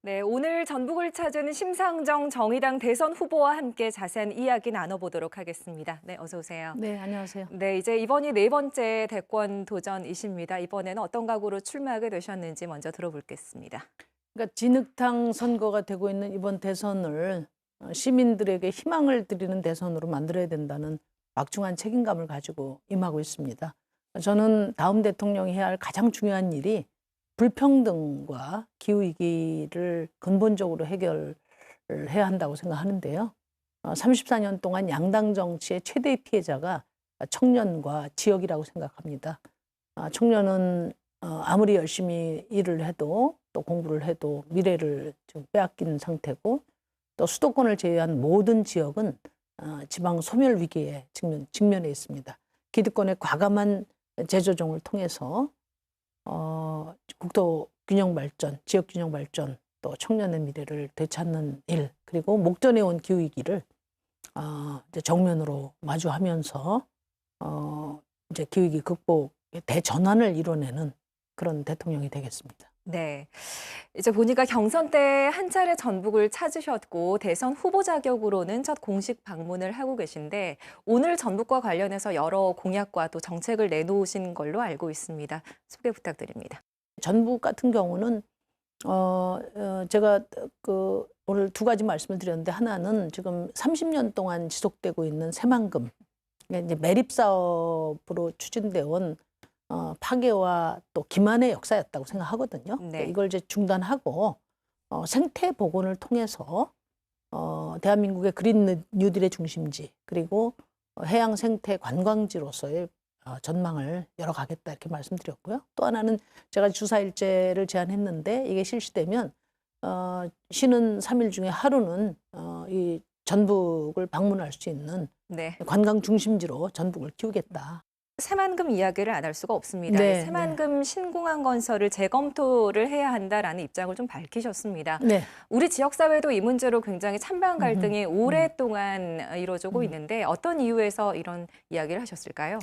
네, 오늘 전북을 찾은 심상정 정의당 대선 후보와 함께 자세한 이야기 나눠보도록 하겠습니다. 네, 어서 오세요. 네, 안녕하세요. 네, 이제 이번이 네 번째 대권 도전이십니다. 이번에는 어떤 각오로 출마하게 되셨는지 먼저 들어보겠습니다. 그러니까 진흙탕 선거가 되고 있는 이번 대선을 시민들에게 희망을 드리는 대선으로 만들어야 된다는 막중한 책임감을 가지고 임하고 있습니다. 저는 다음 대통령이 해야 할 가장 중요한 일이 불평등과 기후위기를 근본적으로 해결해야 한다고 생각하는데요. 34년 동안 양당 정치의 최대의 피해자가 청년과 지역이라고 생각합니다. 청년은 아무리 열심히 일을 해도 또 공부를 해도 미래를 좀 빼앗긴 상태고, 또 수도권을 제외한 모든 지역은 지방 소멸 위기에 직면해 있습니다. 기득권의 과감한 재조정을 통해서 국토 균형 발전, 지역 균형 발전, 또 청년의 미래를 되찾는 일, 그리고 목전에 온 기후 위기를 이제 정면으로 마주하면서 이제 기후 위기 극복의 대전환을 이뤄내는 그런 대통령이 되겠습니다. 네, 이제 보니까 경선 때 한 차례 전북을 찾으셨고 대선 후보 자격으로는 첫 공식 방문을 하고 계신데 오늘 전북과 관련해서 여러 공약과 또 정책을 내놓으신 걸로 알고 있습니다. 소개 부탁드립니다. 전북 같은 경우는 제가 오늘 두 가지 말씀을 드렸는데, 하나는 지금 30년 동안 지속되고 있는 새만금, 이제 매립 사업으로 추진되어 온 파괴와 또 기만의 역사였다고 생각하거든요. 네. 이걸 이제 중단하고 생태 복원을 통해서 대한민국의 그린 뉴딜의 중심지, 그리고 해양 생태 관광지로서의 전망을 열어가겠다, 이렇게 말씀드렸고요. 또 하나는 제가 주사일제를 제안했는데 이게 실시되면 쉬는 3일 중에 하루는 이 전북을 방문할 수 있는 네. 관광 중심지로 전북을 키우겠다. 새만금 이야기를 안 할 수가 없습니다. 네, 이 새만금 신공항 건설을 재검토를 해야 한다라는 입장을 좀 밝히셨습니다. 네. 우리 지역사회도 이 문제로 굉장히 찬반 갈등이 오랫동안 이루어지고 있는데 어떤 이유에서 이런 이야기를 하셨을까요?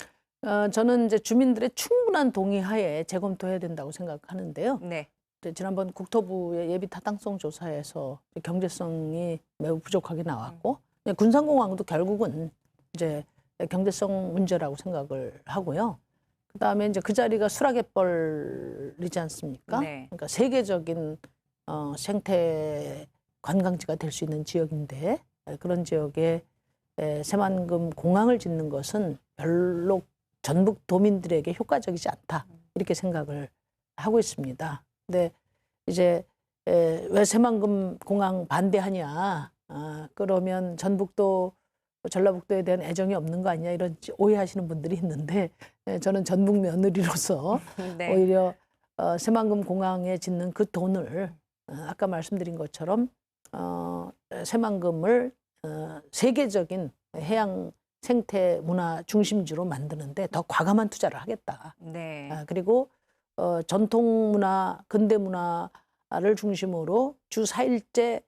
저는 이제 주민들의 충분한 동의하에 재검토해야 된다고 생각하는데요. 네. 지난번 국토부의 예비 타당성 조사에서 경제성이 매우 부족하게 나왔고, 군산공항도 결국은 이제 경제성 문제라고 생각을 하고요. 그다음에 이제 그 자리가 수락의벌이지 않습니까? 네. 그러니까 세계적인 생태 관광지가 될 수 있는 지역인데, 그런 지역에 새만금 공항을 짓는 것은 별로 전북 도민들에게 효과적이지 않다, 이렇게 생각을 하고 있습니다. 근데 이제 왜 새만금 공항 반대하냐? 그러면 전북도 전라북도에 대한 애정이 없는 거 아니냐, 이런 오해하시는 분들이 있는데, 저는 전북 며느리로서 네. 오히려 새만금 공항에 짓는 그 돈을 아까 말씀드린 것처럼 새만금을 세계적인 해양 생태 문화 중심지로 만드는데 더 과감한 투자를 하겠다. 네. 그리고 전통 문화, 근대 문화를 중심으로 주 4일째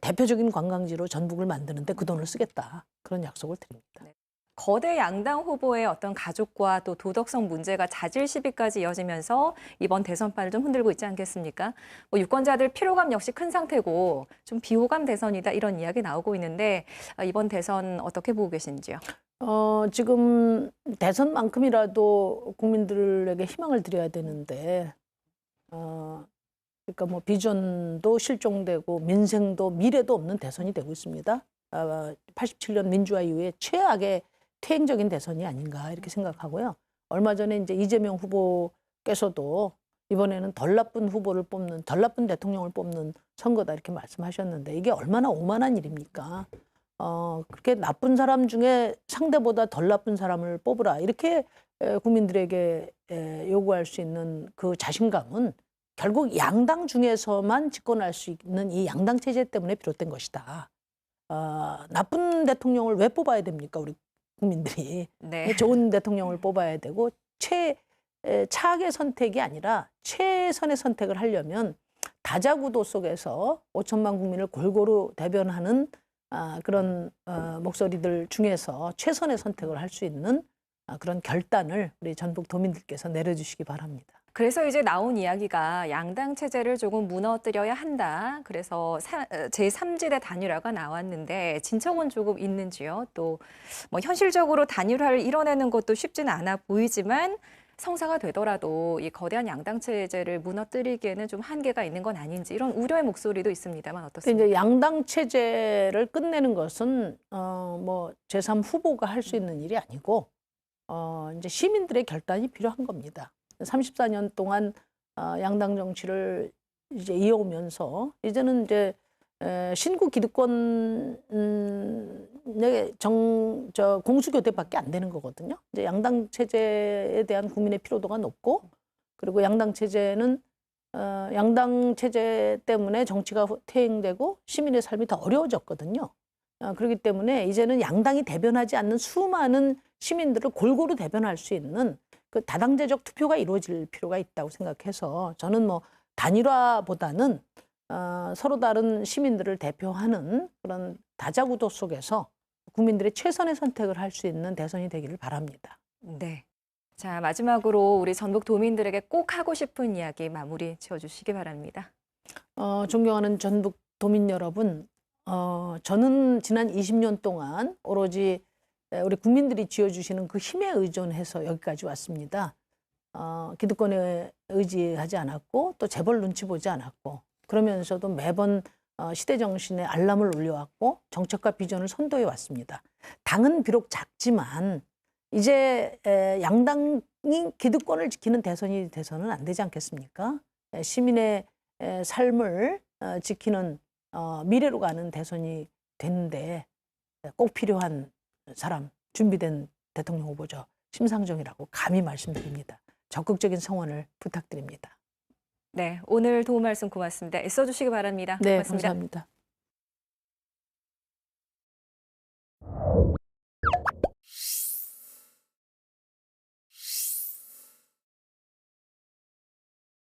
대표적인 관광지로 전북을 만드는데 그 돈을 쓰겠다, 그런 약속을 드립니다. 네. 거대 양당 후보의 어떤 가족과 또 도덕성 문제가 자질 시비까지 이어지면서 이번 대선판을 좀 흔들고 있지 않겠습니까? 뭐 유권자들 피로감 역시 큰 상태고 좀 비호감 대선이다, 이런 이야기 나오고 있는데 이번 대선 어떻게 보고 계신지요? 지금 대선만큼이라도 국민들에게 희망을 드려야 되는데, 그러니까 뭐 비전도 실종되고 민생도 미래도 없는 대선이 되고 있습니다. 87년 민주화 이후에 최악의 퇴행적인 대선이 아닌가, 이렇게 생각하고요. 얼마 전에 이제 이재명 후보께서도 이번에는 덜 나쁜 후보를 뽑는, 덜 나쁜 대통령을 뽑는 선거다, 이렇게 말씀하셨는데 이게 얼마나 오만한 일입니까? 그렇게 나쁜 사람 중에 상대보다 덜 나쁜 사람을 뽑으라, 이렇게 국민들에게 요구할 수 있는 그 자신감은 결국 양당 중에서만 집권할 수 있는 이 양당 체제 때문에 비롯된 것이다. 나쁜 대통령을 왜 뽑아야 됩니까, 우리 국민들이? 네. 좋은 대통령을 뽑아야 되고, 차악의 선택이 아니라 최선의 선택을 하려면 다자구도 속에서 5천만 국민을 골고루 대변하는 그런 목소리들 중에서 최선의 선택을 할 수 있는 그런 결단을 우리 전북 도민들께서 내려주시기 바랍니다. 그래서 이제 나온 이야기가 양당 체제를 조금 무너뜨려야 한다. 그래서 제3지대 단일화가 나왔는데 진척은 조금 있는지요? 또 뭐 현실적으로 단일화를 이뤄내는 것도 쉽지는 않아 보이지만 성사가 되더라도 이 거대한 양당 체제를 무너뜨리기에는 좀 한계가 있는 건 아닌지 이런 우려의 목소리도 있습니다만 근데 어떻습니까? 이제 양당 체제를 끝내는 것은 뭐 제3 후보가 할 수 있는 일이 아니고 이제 시민들의 결단이 필요한 겁니다. 34년 동안 양당 정치를 이제 이어오면서 이제는 이제 신구 기득권의 공수교대밖에 안 되는 거거든요. 이제 양당 체제에 대한 국민의 피로도가 높고 그리고 양당 체제는 양당 체제 때문에 정치가 퇴행되고 시민의 삶이 더 어려워졌거든요. 그렇기 때문에 이제는 양당이 대변하지 않는 수많은 시민들을 골고루 대변할 수 있는 그 다당제적 투표가 이루어질 필요가 있다고 생각해서 저는 뭐 단일화보다는 서로 다른 시민들을 대표하는 그런 다자구도 속에서 국민들의 최선의 선택을 할 수 있는 대선이 되기를 바랍니다. 네. 자, 마지막으로 우리 전북 도민들에게 꼭 하고 싶은 이야기 마무리 지어주시기 바랍니다. 존경하는 전북 도민 여러분, 저는 지난 20년 동안 오로지 우리 국민들이 지어주시는 그 힘에 의존해서 여기까지 왔습니다. 기득권에 의지하지 않았고 또 재벌 눈치 보지 않았고 그러면서도 매번 시대정신에 알람을 울려왔고 정책과 비전을 선도해 왔습니다. 당은 비록 작지만 이제 양당이 기득권을 지키는 대선이 돼서는 안 되지 않겠습니까? 시민의 삶을 지키는 미래로 가는 대선이 되는데 꼭 필요한 사람, 준비된 대통령 후보죠. 심상정이라고 감히 말씀드립니다. 적극적인 성원을 부탁드립니다. 네, 오늘 도움 말씀 고맙습니다. 애써주시기 바랍니다. 네, 고맙습니다. 감사합니다.